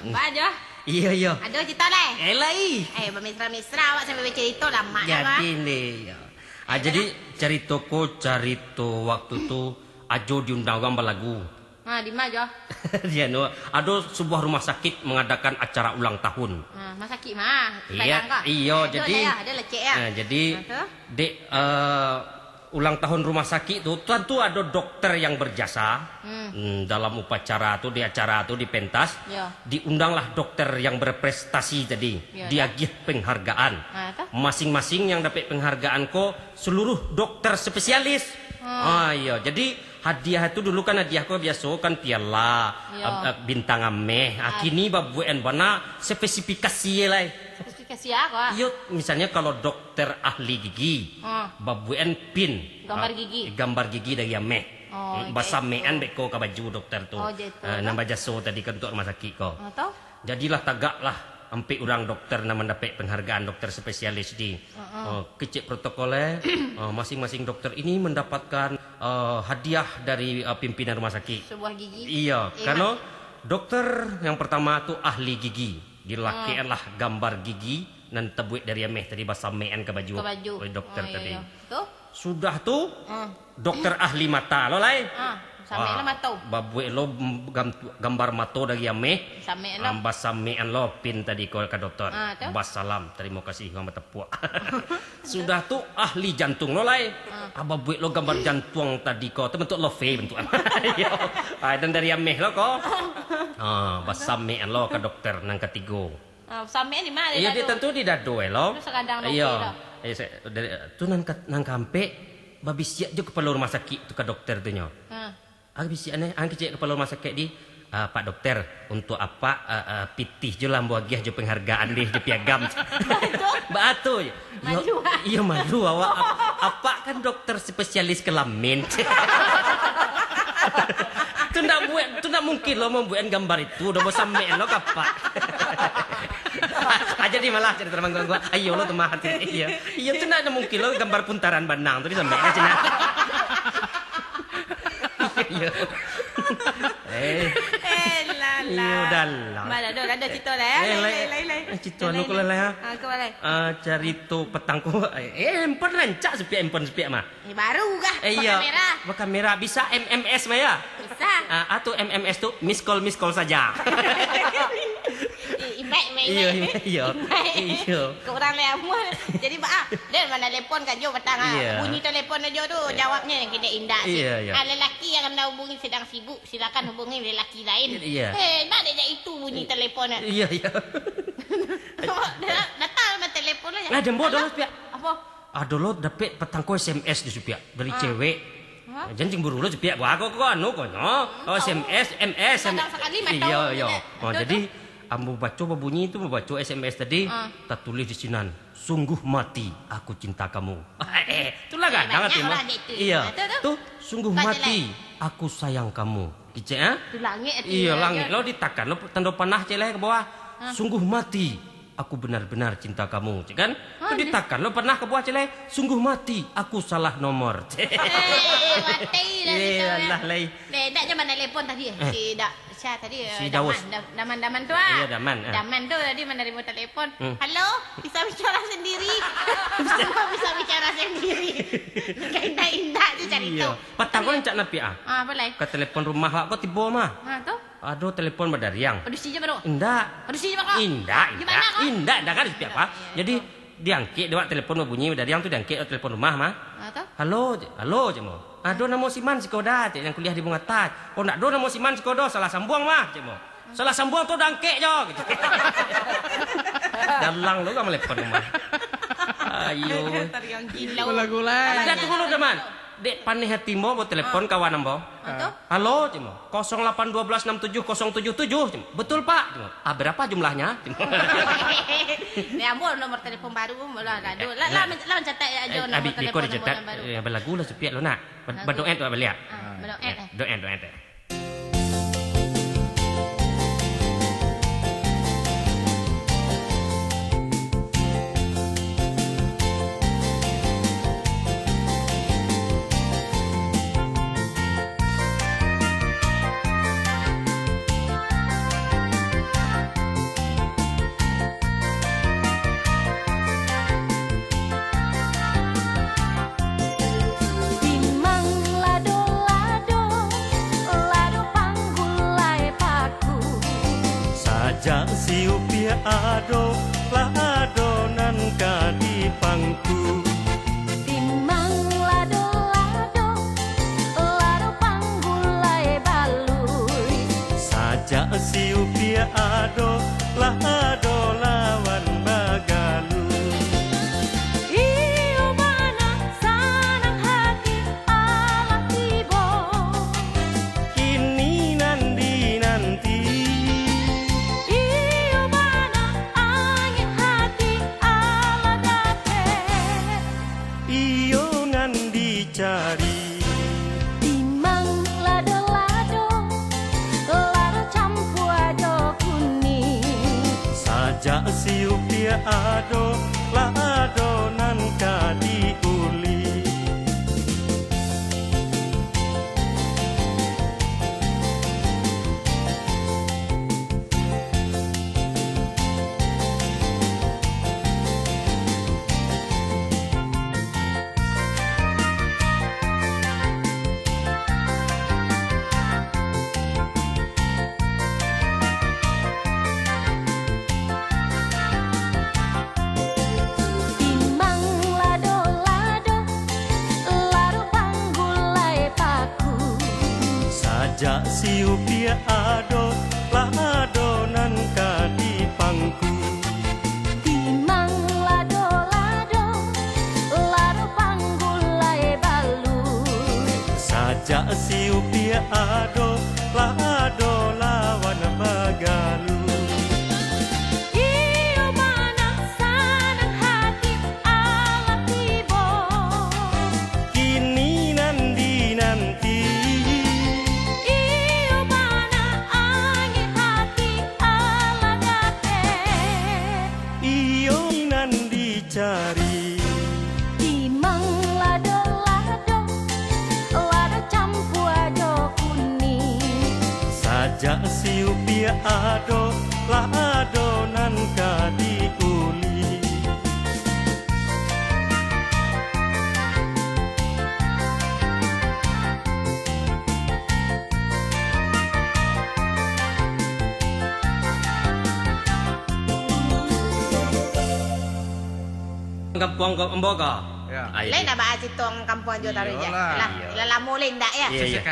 Pak Jo. Iya. Aduh cerita lah. Elai. Bermesra-mesra awak sampai bercerita lama dah, Pak. Jadi nih. Jadi ceritaku waktu tu Ajo diundang orang berlagu. Di mana Jo? Dia ada sebuah rumah sakit mengadakan acara ulang tahun. Rumah sakit mah. Iya, jadi ada lecek ya. Jadi dek ulang tahun rumah sakit tu tentu ada dokter yang berjasa dalam upacara tu di acara tu di pentas. Ya. Diundanglah dokter yang berprestasi tadi. Ya, Diagih penghargaan. Masing-masing yang dapat penghargaan ko seluruh dokter spesialis. Iya, jadi hadiah itu dulu kan hadiah ko biasa kan piala, bintang ameh. Kini babuen bana spesifikasi lah. Spesifikasi apa? Iya, misalnya kalau dokter ahli gigi, babuen pin. Gambar gigi dari ameh. Bahasa mean beko ke baju dokter tu. Nambah jaso tadi kan untuk rumah sakit ko. Jadilah tagaklah sampai orang dokter nama dapat penghargaan dokter spesialis di kecil protokolnya masing-masing dokter ini mendapatkan hadiah dari pimpinan rumah sakit. Sebuah gigi. Iya, karena dokter yang pertama tu ahli gigi. Dilakian lah gambar gigi dan tebuik dari ameh tadi bahasa mean ke baju oleh dokter tadi. Sudah tu dokter ahli mata lo lai. Sampai lah mata. Babuik lo gambar mata dari ameh. Sampai lah. Bahasa mean lo pin tadi ke dokter. Bassalam, terima kasih kamu tepuk. Sudah tu ahli jantung lo lai. Babuik lo gambar jantung tadi ko tu bentuk lo V bentuk. Dan dari ameh lo ko. Bahasa mean lo ke dokter nang ketiga. Sampai di mana? Iya, dia tentu di dado lo. Iya. Tu nang kampe babi siap je kepala rumah sakit tu ke dokter tu nyo. Habis siap ang kecil kepala rumah sakit di Pak dokter untuk apa pitih je lah buagiah je penghargaan deh je piagam. Batu. Iya malu awak apa kan dokter spesialis kelamin. Tu nak mungkin lo membuat gambar itu udah mau sampai lo kapak. Aja di malah cerita teman gua. Ayo lo tuh mah hati. Iya tu nak mungkin lo gambar puntaran benang tu di sampai aja nak. Iya. Udahlah. Mana ada cerita lah ya. Cerita lu kalau lah. Cerita petangku. Empon rancak sepiak mah. Baru kah? Iya. Kamera bisa MMS mah ya. Bisa. Atau MMS tu miss call saja. Iya. Kurang lemah. Jadi dan mana telepon kan Jo petang bunyi telepon aja tu jawabnya yang kita indah sih. Lelaki yang anda hubungi sedang sibuk silakan hubungi lelaki lain. Nak dia itu bunyi telepon. Iya. Datang sama telepon aja. Lah dembo dulu pihak. Apa? Lo dapat petangku SMS di supia dari cewek. Jangan cemburu lo supia gua kok anu konyo. SMS, MS. Iya. Jadi ambo baca bunyi itu membaca SMS tadi tertulis di sinan sungguh mati aku cinta kamu. Itulah kadang hati mah. Iya. Tuh sungguh mati aku sayang kamu. Kicek Di langit. Iya langit lo ditakan lo tanda panah celeh ke bawah. Sungguh mati aku benar-benar cinta kamu. Cek kan? Lo ditakan lo pernah ke bawah celeh sungguh mati aku salah nomor. Mati dah. Iya lah lai. Dak zaman telepon tadi si dak tadi daman tu Iya daman tu tadi menerima telepon. Halo, bisa bicara sendiri. Bisa bicara sendiri. Indah tu cerita. Patang kau cak napi boleh. Ke telepon rumah kau tiba mah. Tu? Aduh telepon badariang. Aduh siji baru. Indah. Indah kan sepi apa? Jadi diangkit dia telepon bunyi badariang tu diangkit telepon rumah mah. Halo cemo. Aduh namo Siman Sikoda yang kuliah di Bunga Taj. Oh nak do namo Siman Sikoda salah sambung mah cemo. Salah sambung tu dangkek jo gitu. Dalang lu kamu telepon rumah. Ayo. Gula-gula. Ada tunggu lu teman. Dek paneh hatimu buat telepon kawan ambo. Halo cemo. 0812670777 cemo. Betul Pak cemo. Berapa jumlahnya cemo. Ya ambo nomor telepon baru lah mencatat aja nomor telepon baru. Ya belagu lah sepiat lo nak. Berdoa tu apa lihat? Doa. Sajak si upia ado lah adonan ka di pangku. Timang lado-lado lado panggulai balui. Sajak si upia ado lah ado lawan bagalu. Iyo mana sanang hati ala tibo. Kini nanti Iyo mana angin hati ala dapet. iyo nan dicari. Timang lado-lado lado campur ado kuning. Sajak si upia ado lah adonan ka diuli. Timang lado-lado lado panggulai paku. Sajak si upia ado lah adonan ka di pangku. Timang lado-lado lado panggulai balui. Sajak si upia ado lah ado lawan bagalu. Iyo mana sanang hati ala tibo. Kini nanti Iyo mana angin hati ala dapet. iyo nan dicari. Timang lado-lado lado campur ado kuning. Sajak si upia ado lah adonan ka diuli. Kampung kau emboga. Ya. Ayo. Lain na ba si tong kampung jo taruh ja. Iyalah. Lah, lalamu lain dak ya. Iya, iya.